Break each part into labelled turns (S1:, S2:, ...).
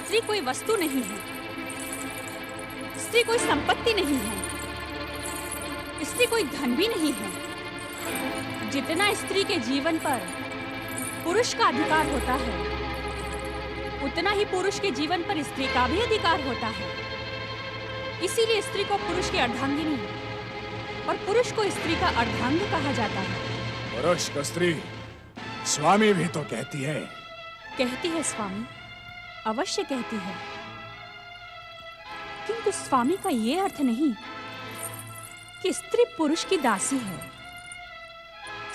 S1: स्त्री कोई वस्तु नहीं है, स्त्री कोई संपत्ति नहीं है, स्त्री कोई धन भी नहीं है। जितना स्त्री के जीवन पर पुरुष का अधिकार होता है, उतना ही पुरुष के जीवन पर स्त्री का भी अधिकार होता है। इसीलिए स्त्री को पुरुष की अर्धांगिनी और पुरुष को स्त्री का अर्धांग कहा जाता है।
S2: पुरुष को स्त्री स्वामी भी तो कहती है।
S1: कहती है स्वामी, अवश्य कहती है, किंतु स्वामी का ये अर्थ नहीं कि स्त्री पुरुष की दासी है।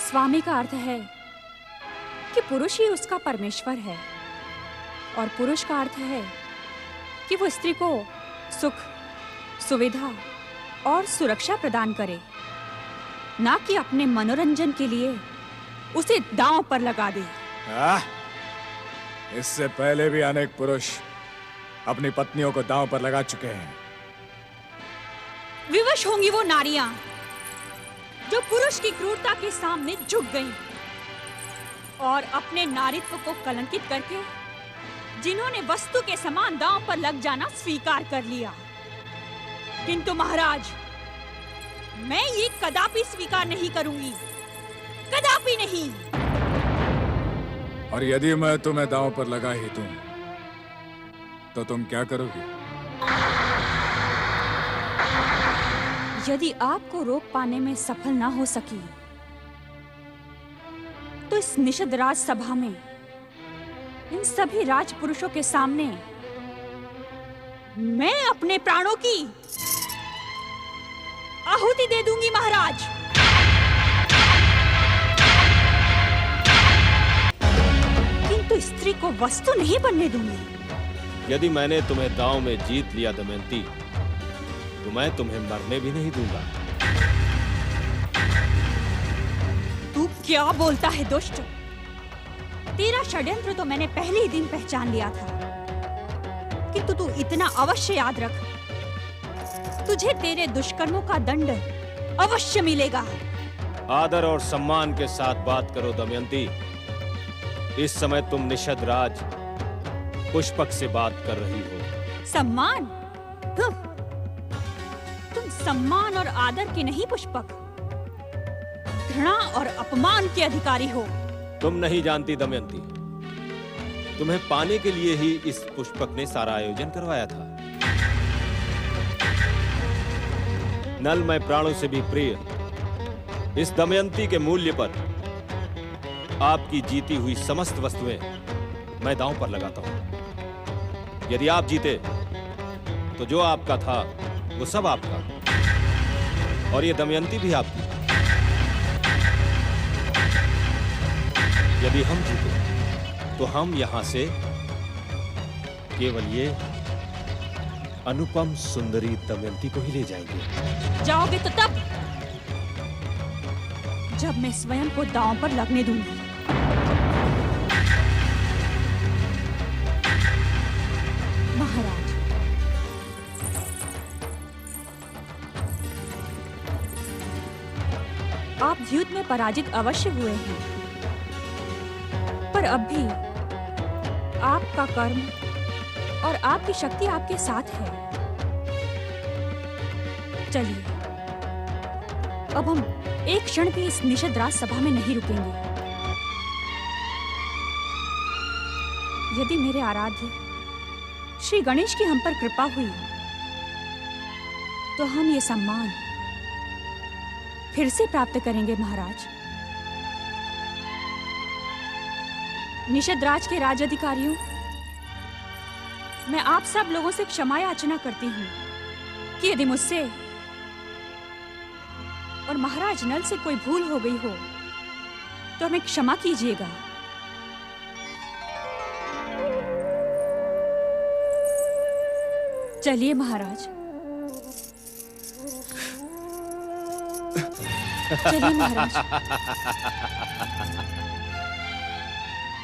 S1: स्वामी का अर्थ है कि पुरुष ही उसका परमेश्वर है, और पुरुष का अर्थ है कि वो स्त्री को सुख, सुविधा और सुरक्षा प्रदान करे, ना कि अपने मनोरंजन के लिए उसे दांव पर लगा दे।
S2: इससे पहले भी अनेक पुरुष अपनी पत्नियों को दांव पर लगा चुके हैं।
S1: विवश होंगी वो नारियां जो पुरुष की क्रूरता के सामने झुक गईं और अपने नारीत्व को कलंकित करके जिन्होंने वस्तु के समान दांव पर लग जाना स्वीकार कर लिया। किंतु महाराज, मैं ये कदापि स्वीकार नहीं करूंगी, कदापि नहीं।
S2: और यदि मैं तुम्हें दांव पर लगा ही दूं, तो तुम क्या करोगी?
S1: यदि आपको रोक पाने में सफल ना हो सकी, तो इस निषद राज सभा में इन सभी राजपुरुषों के सामने मैं अपने प्राणों की आहुति दे दूंगी महाराज। किंतु स्त्री को वस्तु नहीं बनने दूंगी।
S3: यदि मैंने तुम्हें दांव में जीत लिया दमयंती, तो मैं तुम्हें मरने भी नहीं दूंगा।
S1: तू क्या बोलता है दुष्ट? तेरा षड्यंत्र तो मैंने पहले ही दिन पहचान लिया था, किंतु तू इतना अवश्य याद रख, तुझे तेरे दुष्कर्मों का दंड अवश्य मिलेगा।
S3: आदर और सम्मान के साथ बात करो दमयंती। इस समय तुम निषद राज पुष्पक से बात कर रही हो।
S1: सम्मान? तुम सम्मान और आदर के नहीं पुष्पक, घृणा और अपमान के अधिकारी हो।
S3: तुम नहीं जानती दमयंती, तुम्हें पाने के लिए ही इस पुष्पक ने सारा आयोजन करवाया था। नल मैं प्राणों से भी प्रिय इस दमयंती के मूल्य पर आपकी जीती हुई समस्त वस्तुएं मैं दांव पर लगाता हूं। यदि आप जीते तो जो आपका था वो सब आपका, और ये दमयंती भी आपकी। यदि हम जीते तो हम यहां से केवल ये अनुपम सुंदरी दमयंती को ही ले जाएंगे।
S1: जाओगे तो तब, जब मैं स्वयं को दांव पर लगने दूंगी। महाराज, आप युद्ध में पराजित अवश्य हुए हैं, पर अब भी आपका कर्म और आपकी शक्ति आपके साथ है। चलिए, अब हम एक क्षण भी इस निषद राज सभा में नहीं रुकेंगे। यदि मेरे आराध्य श्री गणेश की हम पर कृपा हुई, तो हम ये सम्मान फिर से प्राप्त करेंगे महाराज। निषद राज के राज अधिकारियों, मैं आप सब लोगों से क्षमा याचना करती हूँ कि यदि मुझसे और महाराज नल से कोई भूल हो गई हो, तो हमें क्षमा कीजिएगा। चलिए महाराज, चलिए महाराज।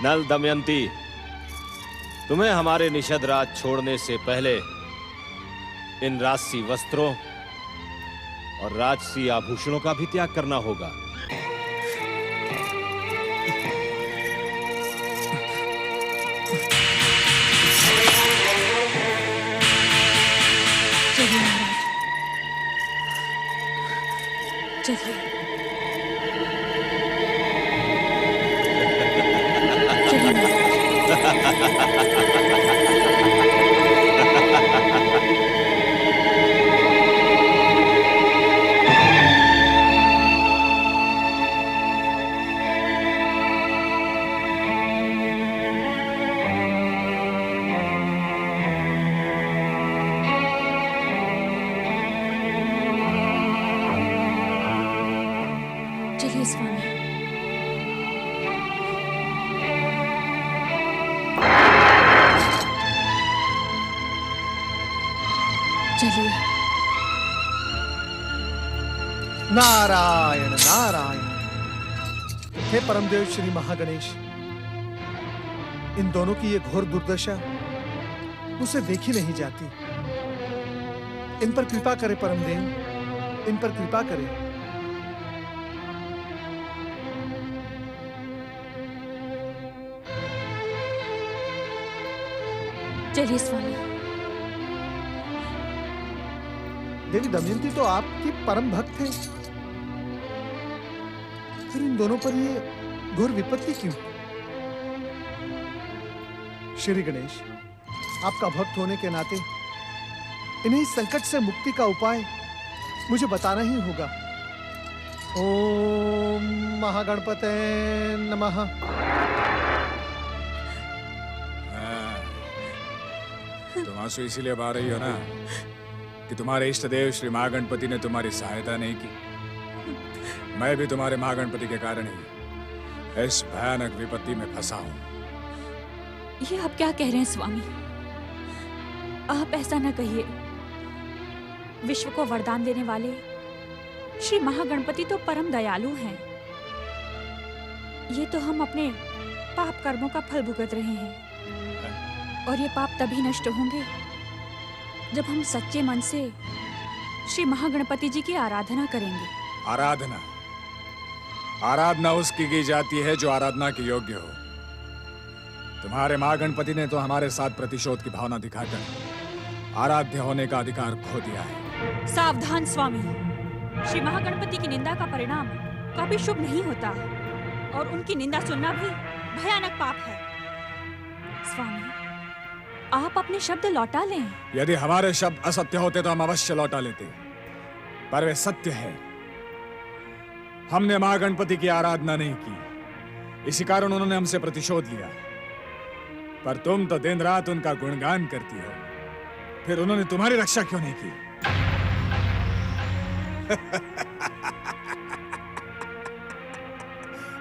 S3: नल दमयंती, तुम्हें हमारे निषद राज छोड़ने से पहले इन राजसी वस्त्रों और राजसी आभूषणों का भी त्याग करना होगा।
S1: चलिए।
S4: नारायण नारायण। हे परमदेव श्री महागणेश, इन दोनों की ये घोर दुर्दशा मुझसे देखी नहीं जाती। इन पर कृपा करे परमदेव, इन पर कृपा करे।
S1: चलिए स्वामी।
S4: देवी दमयंती तो आपकी परम भक्त है, फिर इन दोनों पर ये घोर विपत्ति क्यों? श्री गणेश, आपका भक्त होने के नाते इन्हें इस संकट से मुक्ति का उपाय मुझे बताना ही होगा। ओम महागणपते नमः।
S2: तुम आंसू इसीलिए बहा रही हो ना कि तुम्हारे इष्ट देव श्री महागणपति ने तुम्हारी सहायता नहीं की। मैं भी तुम्हारे महागणपति के कारण ही इस भयानक विपत्ति में फंसा हूं।
S1: ये आप क्या कह रहे हैं स्वामी? आप ऐसा न कहिए। विश्व को वरदान देने वाले श्री महागणपति तो परम दयालु हैं। ये तो हम अपने पाप कर्मों का फल भुगत रहे हैं, और ये पाप तभी नष्ट होंगे जब हम सच्चे मन से श्री महागणपति जी की आराधना करेंगे।
S2: आराधना? आराधना उसकी की जाती है जो आराधना के योग्य हो। तुम्हारे महागणपति ने तो हमारे साथ प्रतिशोध की भावना दिखाकर आराध्य होने का अधिकार खो दिया है।
S1: सावधान स्वामी, श्री महागणपति की निंदा का परिणाम कभी शुभ नहीं होता, और उनकी निंदा सुनना भी भयानक पाप है। स्वामी, आप अपने शब्द लौटा लें।
S2: यदि हमारे शब्द असत्य होते तो हम अवश्य लौटा लेते, पर वे सत्य है। हमने महागणपति की आराधना नहीं की, इसी कारण उन्होंने हमसे प्रतिशोध लिया। पर तुम तो दिन रात उनका गुणगान करती हो, फिर उन्होंने तुम्हारी रक्षा क्यों नहीं की?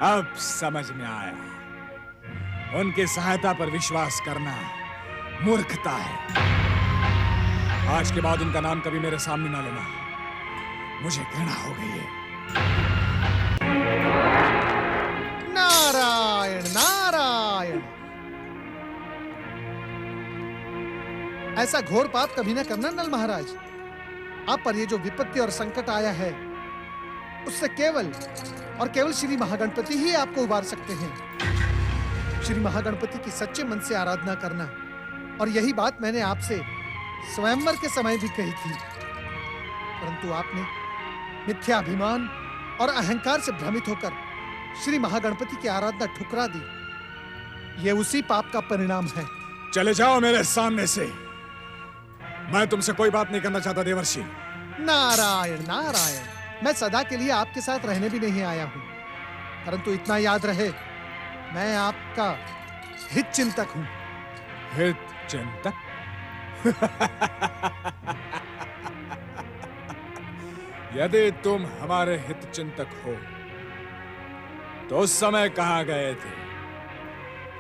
S2: अब समझ में आया, उनकी सहायता पर विश्वास करना मूर्खता है। आज के बाद उनका नाम कभी मेरे सामने ना लेना, मुझे घृणा हो गई है।
S4: नारायण नारायण। ऐसा घोर पाप कभी ना करना नल महाराज। आप पर ये जो विपत्ति और संकट आया है, उससे केवल और केवल श्री महागणपति ही आपको उबार सकते हैं। श्री महागणपति की सच्चे मन से आराधना करना, और यही बात मैंने आपसे स्वयंवर के समय भी कही थी, परंतु आपने मिथ्याभिमान और अहंकार से भ्रमित होकर श्री महागणपति की आराधना ठुकरा दी। यह उसी पाप का परिणाम है।
S2: चले जाओ मेरे सामने से। मैं तुमसे कोई बात नहीं करना चाहता देवर्षि।
S4: नारायण नारायण। मैं सदा के लिए आपके साथ रहने भी नहीं आया हूं, परंतु इतना याद रहे, मैं आपका हित चिंतक हूं।
S2: हित चिंतक? यदि तुम हमारे हित चिंतक हो तो उस समय कहां गए थे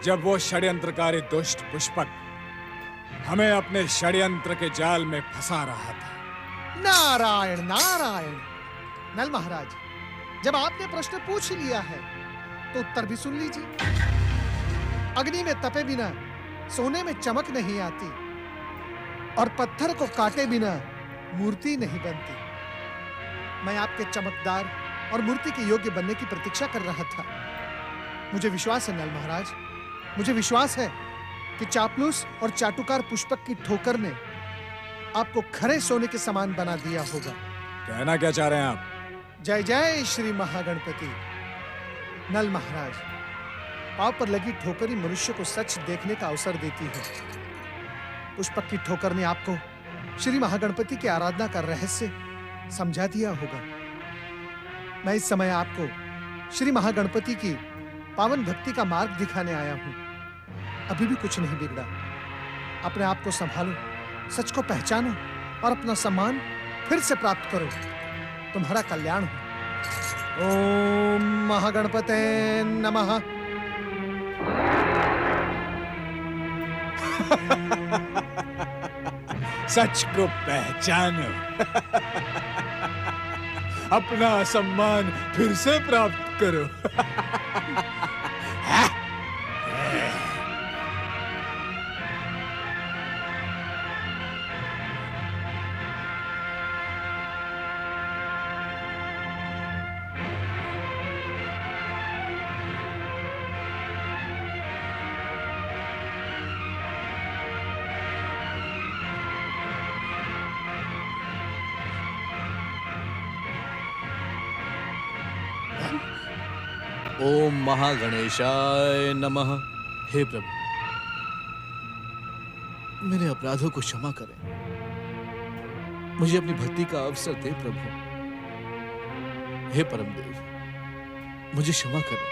S2: जब वो षड्यंत्रकारी दुष्ट पुष्पक हमें अपने षड्यंत्र के जाल में फंसा रहा था?
S4: नारायण नारायण। नल महाराज, जब आपने प्रश्न पूछ ही लिया है तो उत्तर भी सुन लीजिए। अग्नि में तपे बिना सोने में चमक नहीं आती, और पत्थर को काटे बिना मूर्ति नहीं बनती। मैं आपके चमकदार और मूर्ति के योग्य बनने की प्रतीक्षा कर रहा था। मुझे विश्वास है नल महाराज, मुझे विश्वास है कि चापलूस और चाटुकार पुष्पक की ठोकर ने आपको खरे सोने के समान बना दिया होगा।
S2: कहना क्या चाह रहे हैं आप?
S4: जय जय श्री महागणपति। नल महाराज, पांव पर लगी ठोकर ही मनुष्य को सच देखने का अवसर देती है। पुष्पक की ठोकर ने आपको श्री महागणपति की आराधना का रहस्य समझा दिया होगा। मैं इस समय आपको श्री महागणपति की पावन भक्ति का मार्ग दिखाने आया हूं। अभी भी कुछ नहीं बिगड़ा। अपने आप को संभालो, सच को पहचानो और अपना सम्मान फिर से प्राप्त करो। तुम्हारा कल्याण हो। ओम महागणपते नमः।
S2: सच को पहचानो। अपना सम्मान फिर से प्राप्त करो।
S5: ओम महागणेशाय नमः। हे प्रभु, मेरे अपराधों को क्षमा करें, मुझे अपनी भक्ति का अवसर दे प्रभु। हे परमदेव, मुझे क्षमा करें।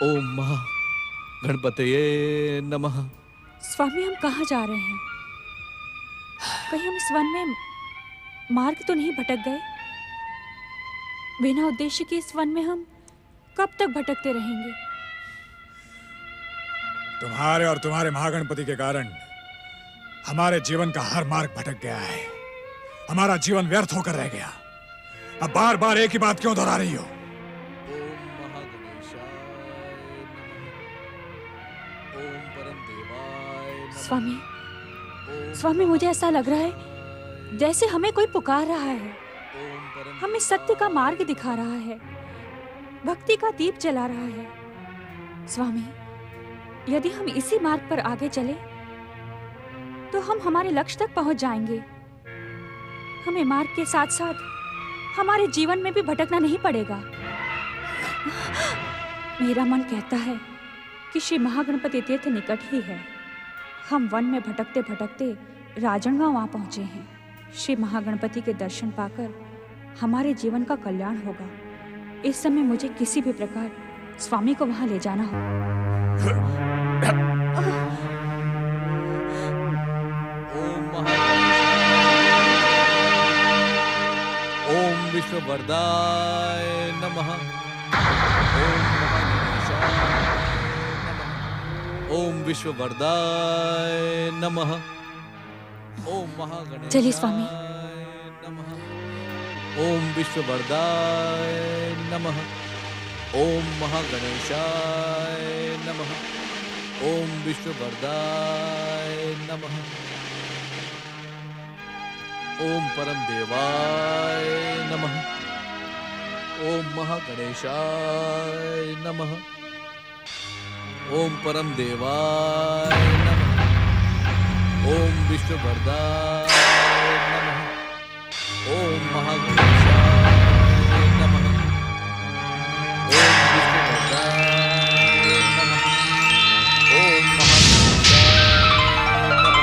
S5: ओम महागणपतये नमः।
S1: स्वामी, हम कहाँ जा रहे हैं? कहीं हम इस वन में मार्ग तो नहीं भटक गए? बिना उद्देश्य के इस वन में हम कब तक भटकते रहेंगे?
S2: तुम्हारे और तुम्हारे महागणपति के कारण हमारे जीवन का हर मार्ग भटक गया है। हमारा जीवन व्यर्थ होकर रह गया। अब बार बार एक ही बात क्यों दोहरा रही हो?
S5: ओम महागणेशाय नमः। ओम परमदेवाय नमः।
S1: स्वामी,
S5: ओम
S1: स्वामी, मुझे ऐसा लग रहा है जैसे हमें कोई पुकार रहा है,
S5: ओम परम
S1: हमें सत्य का मार्ग दिखा रहा है, भक्ति का दीप जला रहा है। स्वामी, यदि हम इसी मार्ग पर आगे चले तो हम हमारे लक्ष्य तक पहुंच जाएंगे। हमें मार्ग के साथ साथ हमारे जीवन में भी भटकना नहीं पड़ेगा। मेरा मन कहता है कि श्री महागणपति तीर्थ निकट ही है। हम वन में भटकते भटकते राजनगांव वहां पहुंचे हैं। श्री महागणपति के दर्शन पाकर हमारे जीवन का कल्याण होगा। इस समय मुझे किसी भी प्रकार स्वामी को वहां ले जाना होगा।
S5: ओम महागणेशाय। ओम विश्ववरदाय नमः। ओम महागणेशाय नमः। ओम विश्ववरदाय नमः। ओम महागणेशाय
S1: चलिए स्वामी।
S5: नमः। ओम विश्ववरदाय नमः। ओम महागणेशाय नमः। ओम विश्ववरदाय नमः। ओम परमदेवाय नमः। ओम महागणेशाय नमः। ओम परमदेवाय नमः। ओम विश्ववरदाय नमः। ओम महागणेशाय नमः। ओम विष्णुवरदाय नमः। ओम महागणेशाय नमः।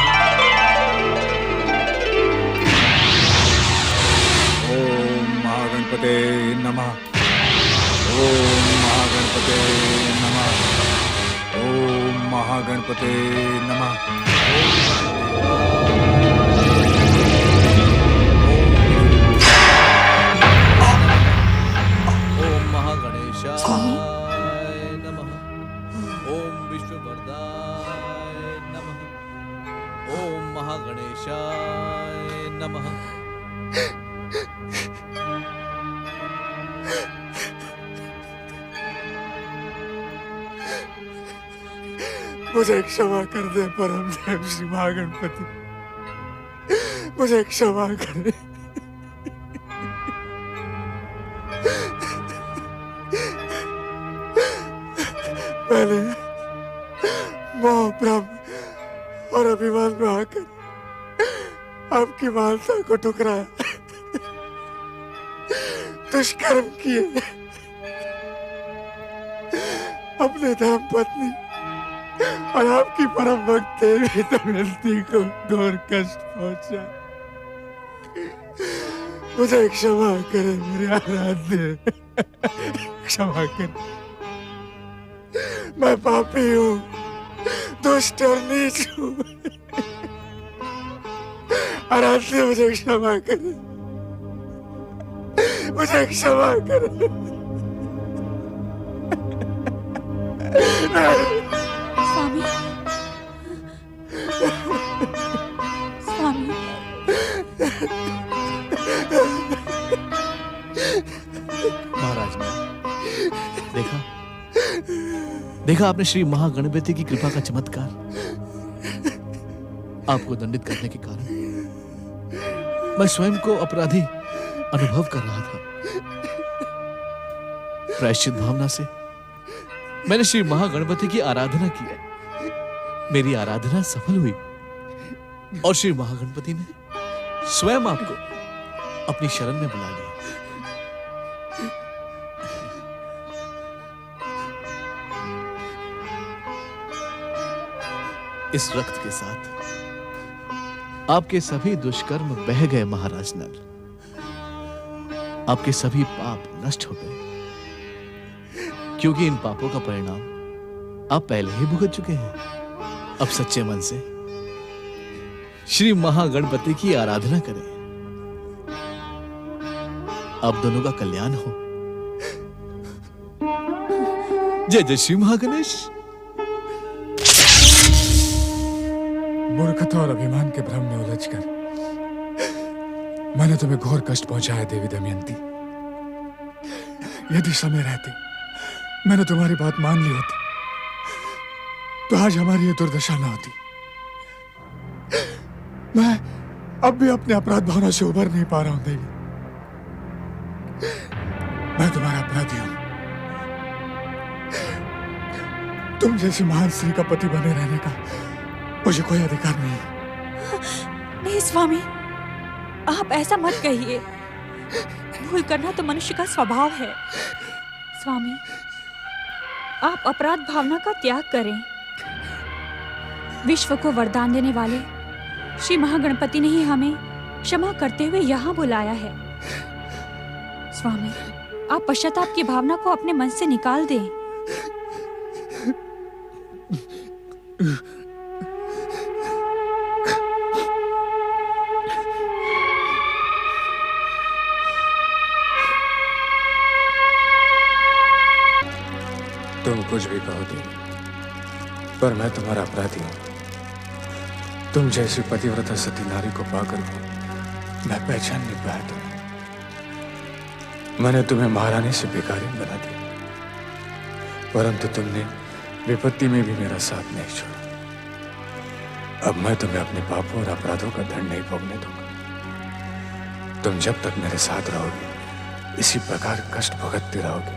S2: ओम महागणपते नमः। ओम महागणपते नमः। ओम महागणपते नमः।
S5: ओम महागणेशाय नमः। ओम विश्ववरदाय नमः। ओम महागणेशाय नमः।
S2: मुझे क्षमा कर दे परमदेव श्री महागणपति, मुझे क्षमा कर दे। मैंने मोह भ्रम और अभिमान में आकर आपकी मानता को ठुकराया, दुष्कर्म किए, अपने धर्म पत्नी और आपकी परम भक्त देवी दमयंती को घोर कष्ट पहुंचा। मुझे क्षमा करे मेरे आराध्य, क्षमा कर। मैं पापी हूँ, दुष्ट और नीच हूँ। आराध्य मुझे क्षमा करे, मुझे क्षमा करे।
S1: स्वामी,
S5: देखा आपने श्री महागणपति की कृपा का चमत्कार। आपको दंडित करने के कारण मैं स्वयं को अपराधी अनुभव कर रहा था। प्रायश्चित भावना से मैंने श्री महागणपति की आराधना की। मेरी आराधना सफल हुई और श्री महागणपति ने स्वयं आपको अपनी शरण में बुला लिया। इस रक्त के साथ आपके सभी दुष्कर्म बह गए महाराज नल। आपके सभी पाप नष्ट हो गए, क्योंकि इन पापों का परिणाम आप पहले ही भुगत चुके हैं। अब सच्चे मन से श्री महागणपति की आराधना करें। अब दोनों का कल्याण हो। जय जय श्री महागणेश।
S2: मूर्खता और अभिमान के भ्रम में उलझकर मैंने तुम्हें घोर कष्ट पहुंचाया देवी दमयंती। यदि समय रहते मैंने तुम्हारी बात मान ली होती तो आज हमारी ये दुर्दशा न होती। मैं अब भी अपने अपराध भावना से उबर नहीं पा रहा हूं देवी। मैं तुम्हारा अपराधी हूं। तुम जैसी महान स्त्री का पति बने रहने का मुझे कोई अधिकार नहीं है।
S1: नहीं स्वामी, आप ऐसा मत कहिए। भूल करना तो मनुष्य का स्वभाव है। स्वामी, आप अपराध भावना का त्याग करें। विश्व को वरदान देने वाले श्री महागणपति ने ही हमें क्षमा करते हुए यहाँ बुलाया है। स्वामी, आप पश्चाताप की भावना को अपने मन से निकाल दें।
S2: तुम कुछ भी कहो देवी, पर मैं तुम्हारा अपराधी हूं। तुम जैसी पतिव्रता सती नारी को पाकर भी मैं पहचान नहीं पाया तुम्हें। मैंने तुम्हें महारानी से भिखारी बना दिया, परंतु तुमने विपत्ति में भी मेरा साथ नहीं छोड़ा। अब मैं तुम्हें अपने पापों और अपराधों का दंड नहीं भोगने दूंगा। तुम जब तक मेरे साथ रहोगे इसी प्रकार कष्ट भुगतती रहोगे,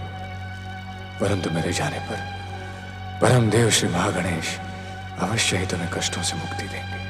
S2: परंतु मेरे जाने पर परम देव श्री महागणेश अवश्य ही तुम्हें कष्टों से मुक्ति देंगे।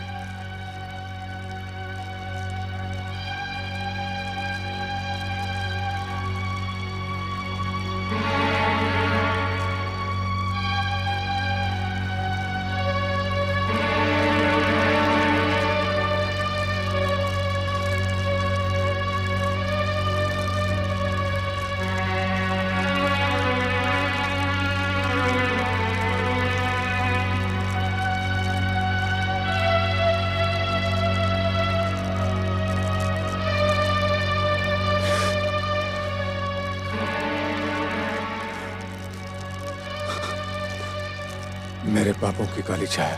S2: मेरे पापों की काली छाया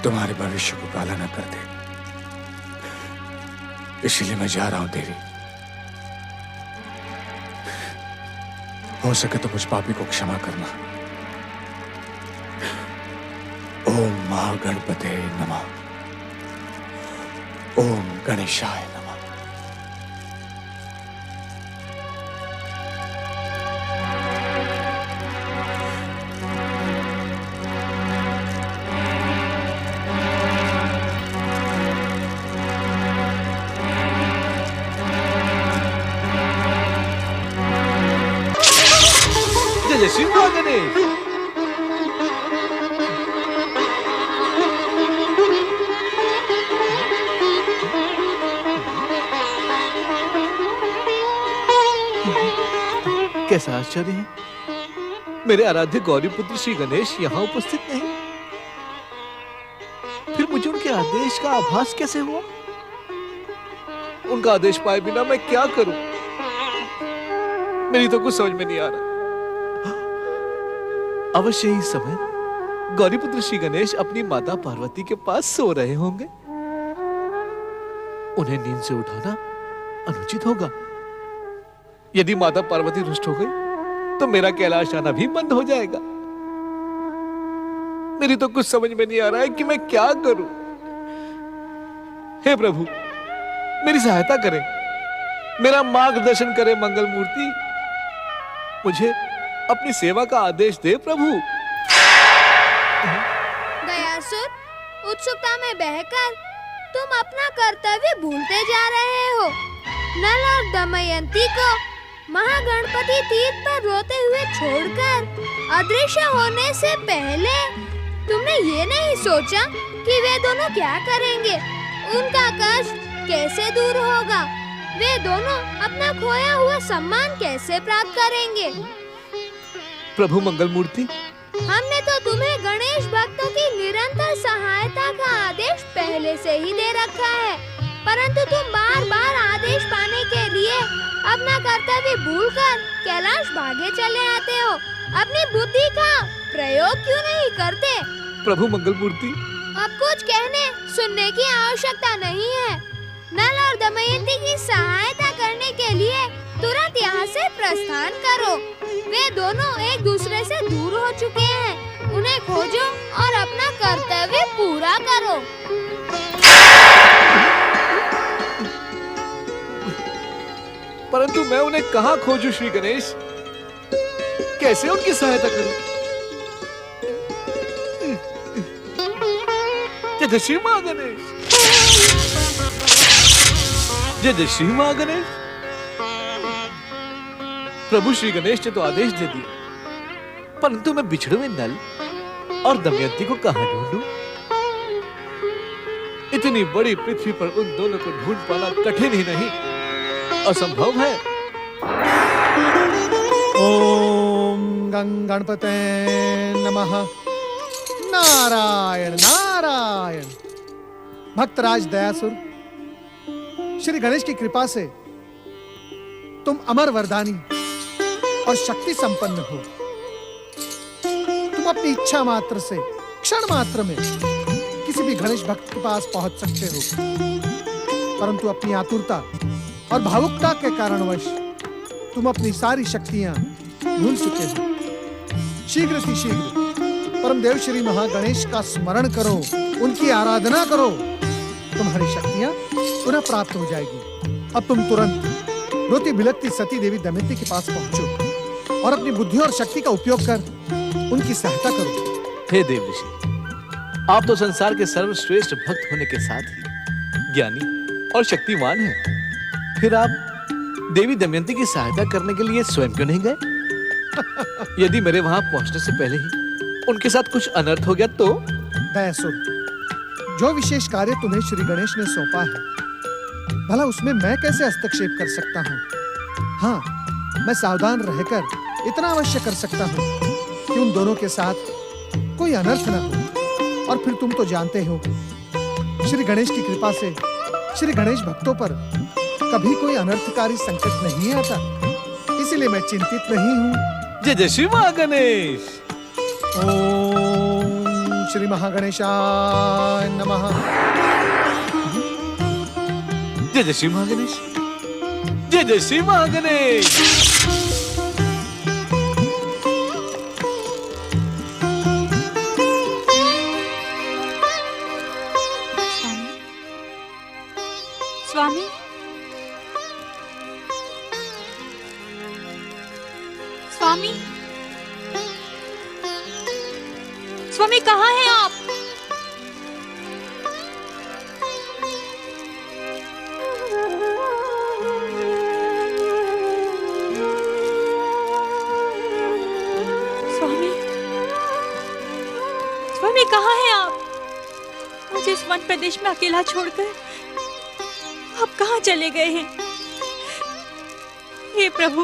S2: तुम्हारे भविष्य को काला न कर दे, इसलिए मैं जा रहा हूं देवी। हो सके तो मुझ पापी को क्षमा करना। ओम महागणपते नमः। ओम गणेशाय नमः।
S5: जय श्री महागणेश। कैसा आश्चर्य है, मेरे आराध्य गौरी पुत्र श्री गणेश यहाँ उपस्थित नहीं। फिर मुझे उनके आदेश का आभास कैसे हुआ? उनका आदेश पाए बिना मैं क्या करूं? मेरी तो कुछ समझ में नहीं आ रहा। अवश्य ही समय गौरीपुत्र श्री गणेश अपनी माता पार्वती के पास सो रहे होंगे। उन्हें नींद से उठाना अनुचित होगा। यदि माता पार्वती रुष्ट हो गई तो मेरा कैलाश आना भी बंद हो जाएगा। मेरी तो कुछ समझ में नहीं आ रहा है कि मैं क्या करूं। हे प्रभु, मेरी सहायता करें, मेरा मार्गदर्शन करें मंगल मूर्ति। मुझे अपनी सेवा का आदेश दे प्रभु।
S6: गयासुर, उत्सुकता में बहकर तुम अपना कर्तव्य भूलते जा रहे हो। नल और दमयंती को महागणपति तीर्थ पर रोते हुए छोड़कर अदृश्य होने से पहले तुमने ये नहीं सोचा कि वे दोनों क्या करेंगे, उनका कष्ट कैसे दूर होगा, वे दोनों अपना खोया हुआ सम्मान कैसे प्राप्त करेंगे।
S5: प्रभु मंगल मूर्ति,
S6: हमने तो तुम्हें गणेश भक्तों की निरंतर सहायता का आदेश पहले से ही दे रखा है, परंतु तुम बार बार आदेश पाने के लिए अपना कर्तव्य भूलकर कैलाश भागे चले आते हो। अपनी बुद्धि का प्रयोग क्यों नहीं करते?
S5: प्रभु मंगल मूर्ति,
S6: अब कुछ कहने सुनने की आवश्यकता नहीं है। नल और दमयंती की सहायता करने के लिए तुरंत यहाँ से प्रस्थान करो। वे दोनों एक दूसरे से दूर हो चुके हैं, उन्हें खोजो और अपना कर्तव्य पूरा करो।
S5: परंतु मैं उन्हें कहाँ खोजूं श्री गणेश? कैसे उनकी सहायता करूं? जय श्री मां गणेश, जय श्री मां गणेश। प्रभु श्री गणेश ने तो आदेश दे दिया, परंतु मैं बिछड़े हुए नल और दमयंती को कहां ढूंढूं? इतनी बड़ी पृथ्वी पर उन दोनों को ढूंढ पाना कठिन ही नहीं, असंभव है।
S4: ओम गणपते नमः। नारायण नारायण। भक्तराज दयासुर, श्री गणेश की कृपा से तुम अमर वरदानी और शक्ति संपन्न हो। तुम अपनी इच्छा मात्र से क्षण मात्र में किसी भी गणेश भक्त के पास पहुंच सकते हो, परंतु अपनी आतुरता और भावुकता के कारणवश तुम अपनी सारी शक्तियां भूल चुके हो। शीघ्र से शीघ्र परमदेव श्री महागणेश का स्मरण करो, उनकी आराधना करो, तुम्हारी शक्तियां पुनः प्राप्त हो जाएगी। अब तुम तुरंत रोती बिलखती सती देवी दमयंती के पास पहुंचो और अपनी बुद्धि और शक्ति का उपयोग कर उनकी सहायता करो।
S5: हे देव ऋषि, आप तो संसार के सर्वश्रेष्ठ भक्त होने के साथ ही ज्ञानी और शक्तिमान हैं। फिर आप देवी दमयंती की सहायता करने के लिए स्वयं क्यों नहीं गए? यदि मेरे वहां पहुंचने से पहले ही उनके साथ कुछ अनर्थ हो गया तो?
S4: दयासुर, जो विशेष कार्य तुम्हें श्री गणेश ने सौंपा है, भला उसमें मैं कैसे हस्तक्षेप कर सकता हूँ? हाँ, मैं सावधान रहकर इतना अवश्य कर सकता हूँ कि उन दोनों के साथ कोई अनर्थ न हो। और फिर तुम तो जानते हो, श्री गणेश की कृपा से श्री गणेश भक्तों पर कभी कोई अनर्थकारी संकट नहीं आता, इसलिए मैं चिंतित नहीं हूँ।
S5: जय जय श्री महागणेश।
S4: ओम श्री महागणेशाय नमः।
S5: जय जय श्री महागणेश, जय जय श्री महागणेश।
S1: स्वामी, स्वामी, स्वामी कहाँ हैं आप? स्वामी, स्वामी कहाँ हैं आप? मुझे इस वन प्रदेश में अकेला छोड़कर आप कहाँ चले गए हैं? हे प्रभु,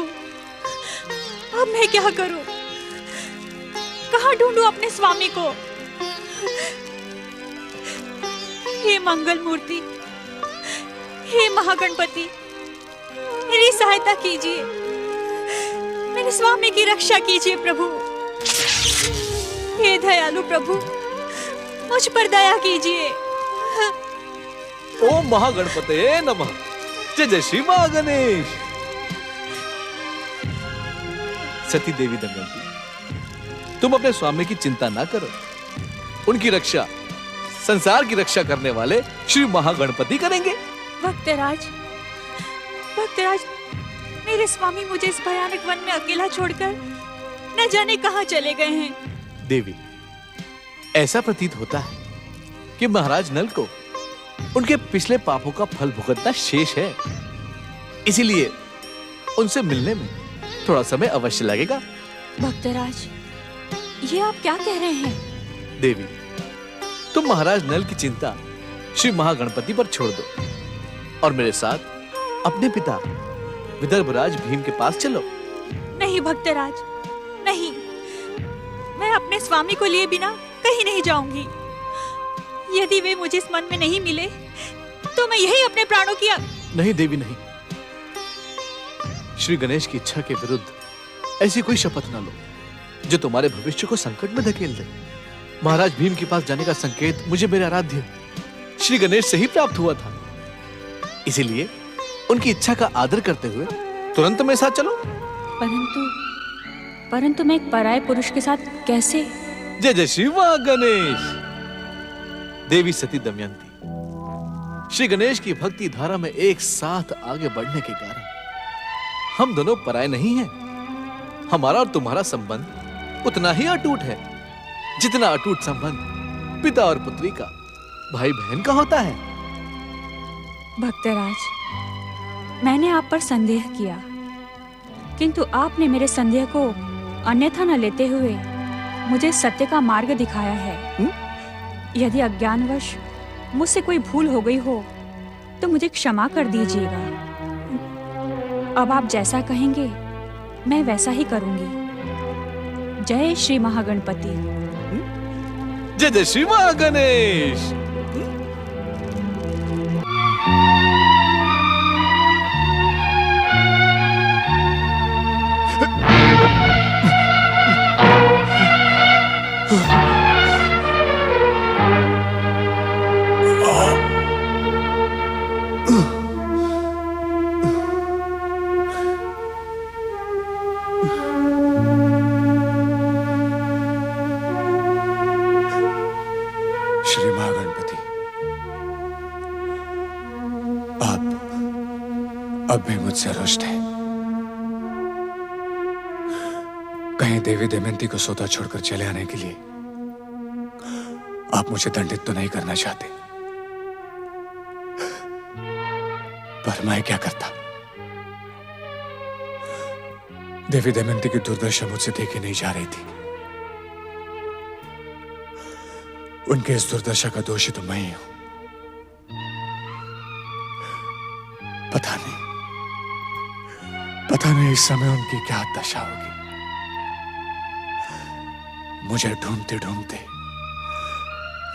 S1: अब मैं क्या करूं? कहाँ ढूंढूं अपने स्वामी को? हे मंगल मूर्ति, हे महागणपति, मेरी सहायता कीजिए, मेरे स्वामी की रक्षा कीजिए प्रभु। हे दयालु प्रभु, मुझ पर दया कीजिए।
S5: ओम महागणपते नमः। जय जय श्री महागणेश। सती देवी दमयंती, तुम अपने स्वामी की चिंता ना करो। उनकी रक्षा संसार की रक्षा करने वाले श्री महागणपति करेंगे।
S1: भक्तराज, भक्तराज, मेरे स्वामी मुझे इस भयानक वन में अकेला छोड़कर न जाने कहां चले गए हैं।
S5: देवी, ऐसा प्रतीत होता है कि महाराज नल को उनके पिछले पापों का फल भुगतना शेष है, इसीलिए उनसे मिलने में थोड़ा समय अवश्य लगेगा।
S1: भक्तराज, ये आप क्या कह रहे हैं?
S5: देवी, तुम महाराज नल की चिंता श्री महागणपति पर छोड़ दो और मेरे साथ अपने पिता विदर्भराज भीम के पास चलो।
S1: नहीं भक्तराज, नहीं, मैं अपने स्वामी को लिए बिना कहीं नहीं जाऊंगी। यदि वे मुझे इस मन में नहीं मिले तो मैं यही अपने प्राणों की
S5: नहीं देवी, नहीं। श्री गणेश की इच्छा के विरुद्ध ऐसी कोई शपथ ना लो जो तुम्हारे भविष्य को संकट में धकेल दे। महाराज भीम के पास जाने का संकेत मुझे मेरे आराध्य श्री गणेश से ही प्राप्त हुआ था, इसीलिए उनकी इच्छा का आदर करते हुए तुरंत मेरे साथ चलो।
S1: परंतु मैं एक पराये पुरुष के साथ कैसे?
S5: जय जय श्री महागणेश। देवी सती दमयंती, श्री गणेश की भक्ति धारा में एक साथ आगे बढ़ने के कारण हम दोनों पराये नहीं हैं। हमारा और तुम्हारा संबंध उतना ही अटूट है जितना अटूट संबंध पिता और पुत्री का, भाई बहन का होता है।
S1: भक्तराज, मैंने आप पर संदेह किया, किंतु आपने मेरे संदेह को अन्यथा न लेते हुए मुझे सत्य का मार्ग दिखाया है। यदि अज्ञानवश मुझसे कोई भूल हो गई हो तो मुझे क्षमा कर दीजिएगा। अब आप जैसा कहेंगे मैं वैसा ही करूंगी। जय श्री महागणपति।
S5: जय जय श्री महागणेश।
S2: श्री महागणपति, आप अब भी मुझसे रुष्ट हैं। कहीं देवी दमयंती को सौदा छोड़कर चले आने के लिए आप मुझे दंडित तो नहीं करना चाहते, पर मैं क्या करता। देवी दमयंती की दुर्दशा मुझसे देखी नहीं जा रही थी। उनके इस दुर्दशा का दोषी तो मैं ही हूं। पता नहीं इस समय उनकी क्या दशा होगी। मुझे ढूंढते ढूंढते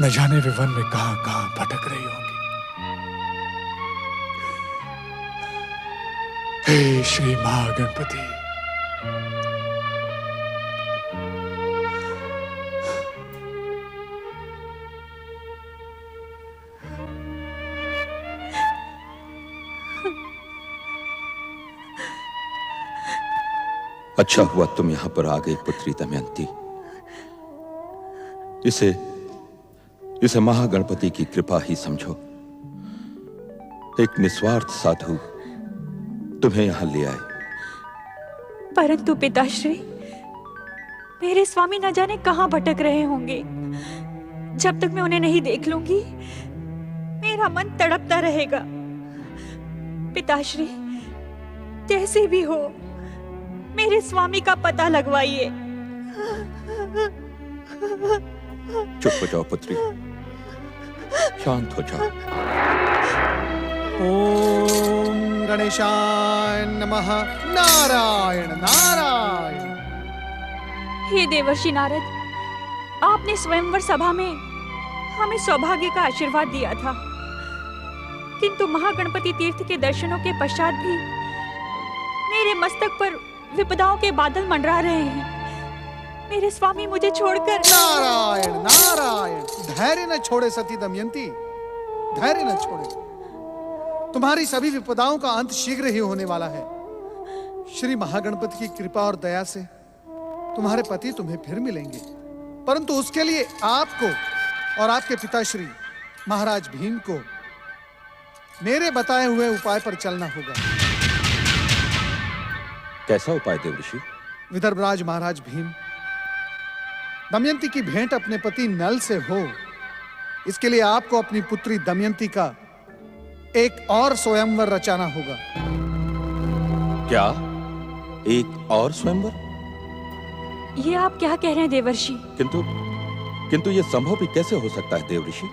S2: न जाने वे वन में कहां कहां भटक रही होंगी। हे श्री महागणपति,
S7: अच्छा हुआ तुम यहां पर आ गई पुत्री दमयंती। इसे महागणपति की कृपा ही समझो। एक निस्वार्थ साधु तुम्हें यहां ले आए।
S1: परंतु पिताश्री, मेरे स्वामी न जाने कहां भटक रहे होंगे। जब तक मैं उन्हें नहीं देख लूंगी मेरा मन तड़पता रहेगा। पिताश्री, जैसे भी हो मेरे स्वामी का पता लगवाइए।
S7: चुप हो जाओ पुत्री, शांत हो जाओ।
S4: ओम गणेशाय नमः। नारायण नारायण।
S1: हे देवर्षि नारद, आपने स्वयंवर सभा में हमें सौभाग्य का आशीर्वाद दिया था, किंतु महागणपति तीर्थ के दर्शनों के पश्चात भी मेरे मस्तक पर विपदाओं के बादल मंडरा रहे हैं। मेरे स्वामी मुझे छोड़कर।
S4: नारायण नारायण। धैर्य न छोड़े सती दमयंती, धैर्य न छोड़े। तुम्हारी सभी विपदाओं का अंत शीघ्र ही होने वाला है। श्री महागणपति की कृपा और दया से तुम्हारे पति तुम्हें फिर मिलेंगे, परंतु उसके लिए आपको और आपके पिताश्री महाराज भीम को मेरे बताए हुए उपाय पर चलना होगा।
S7: कैसा उपाय देवऋषि?
S4: विदर्भराज महाराज भीम, दमयंती की भेंट अपने पति नल से हो, इसके लिए आपको अपनी पुत्री दमयंती का एक और स्वयंवर रचाना होगा।
S7: क्या एक और स्वयंवर?
S1: ये आप क्या कह रहे हैं देवर्षि?
S7: किंतु यह संभव भी कैसे हो सकता है देवऋषि?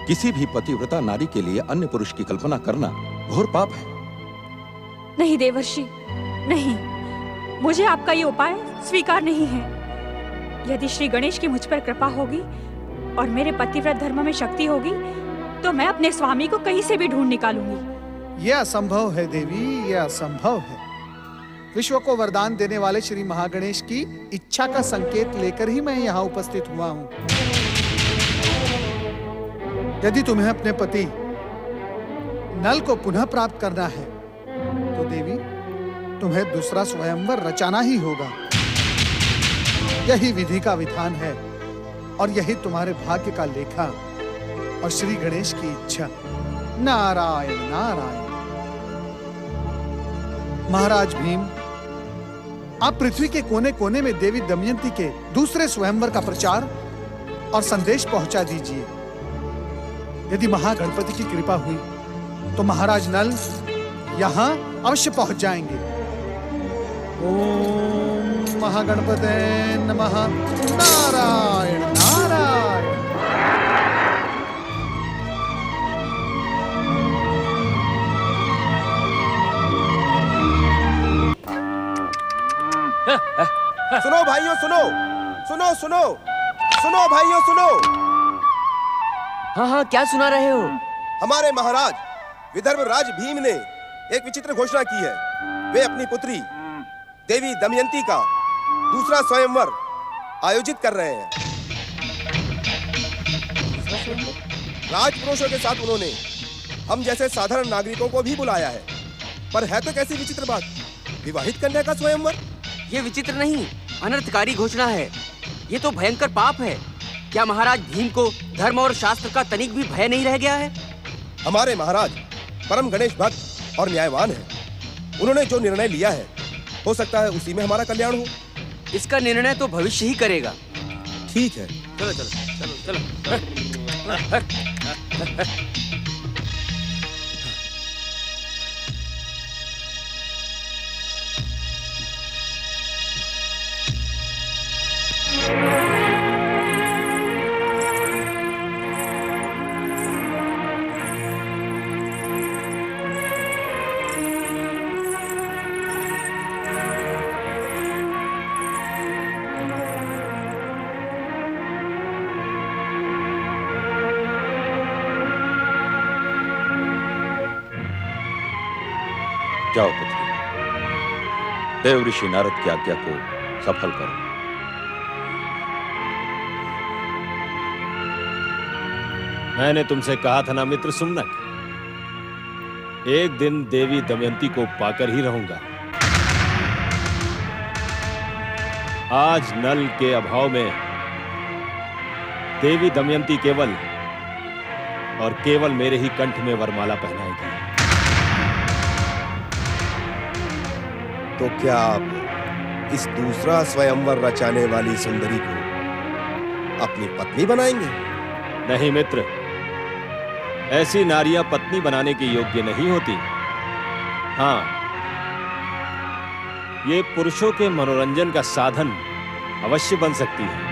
S7: किसी भी पतिव्रता नारी के लिए अन्य पुरुष की कल्पना करना घोर पाप है।
S1: नहीं देवर्षि, नहीं, मुझे आपका ये उपाय स्वीकार नहीं है। यदि श्री गणेश की मुझ पर कृपा होगी और मेरे पतिव्रत धर्म में शक्ति होगी तो मैं अपने स्वामी को कहीं से भी ढूंढ निकालूंगी।
S4: यह असंभव है देवी, यह असंभव है। विश्व को वरदान देने वाले श्री महागणेश की इच्छा का संकेत लेकर ही मैं यहाँ उपस्थित हुआ हूँ। यदि तुम्हें अपने पति नल को पुनः प्राप्त करना है तो देवी तुम्हें दूसरा स्वयंवर रचाना ही होगा। यही विधि का विधान है और यही तुम्हारे भाग्य का लेखा और श्री गणेश की इच्छा। नारायण नारायण। महाराज भीम, आप पृथ्वी के कोने कोने में देवी दमयंती के दूसरे स्वयंवर का प्रचार और संदेश पहुंचा दीजिए। यदि महागणपति की कृपा हुई तो महाराज नल यहां अवश्य पहुंच जाएंगे। ओम महागणपते नमः। नारायण नारायण।
S8: सुनो भाइयों, सुनो सुनो सुनो सुनो भाइयों, सुनो।
S9: हाँ हाँ, क्या सुना रहे हो?
S8: हमारे महाराज विदर्भ राज भीम ने एक विचित्र घोषणा की है। वे अपनी पुत्री देवी दमयंती का दूसरा स्वयंवर आयोजित कर रहे हैं। राजपुरुषों के साथ उन्होंने हम जैसे साधारण नागरिकों को भी बुलाया है। पर है तो कैसी विचित्र बात, विवाहित कन्या का स्वयंवर।
S9: ये विचित्र नहीं, अनर्थकारी घोषणा है। ये तो भयंकर पाप है। क्या महाराज भीम को धर्म और शास्त्र का तनिक भी भय नहीं रह गया है?
S8: हमारे महाराज परम गणेश भक्त और न्यायवान है। उन्होंने जो निर्णय लिया है हो सकता है उसी में हमारा कल्याण हो।
S9: इसका निर्णय तो भविष्य ही करेगा।
S8: ठीक है,
S9: चलो चलो चलो चलो।
S7: जाओ पुत्री, देवऋषि नारद की आज्ञा को सफल करो।
S3: मैंने तुमसे कहा था ना मित्र सुमनक, एक दिन देवी दमयंती को पाकर ही रहूंगा। आज नल के अभाव में देवी दमयंती केवल और केवल मेरे ही कंठ में वरमाला पहनाएगी।
S8: तो क्या आप इस दूसरा स्वयंवर रचाने वाली सुंदरी को अपनी पत्नी बनाएंगे?
S3: नहीं मित्र, ऐसी नारियां पत्नी बनाने के योग्य नहीं होती। हाँ, ये पुरुषों के मनोरंजन का साधन अवश्य बन सकती है।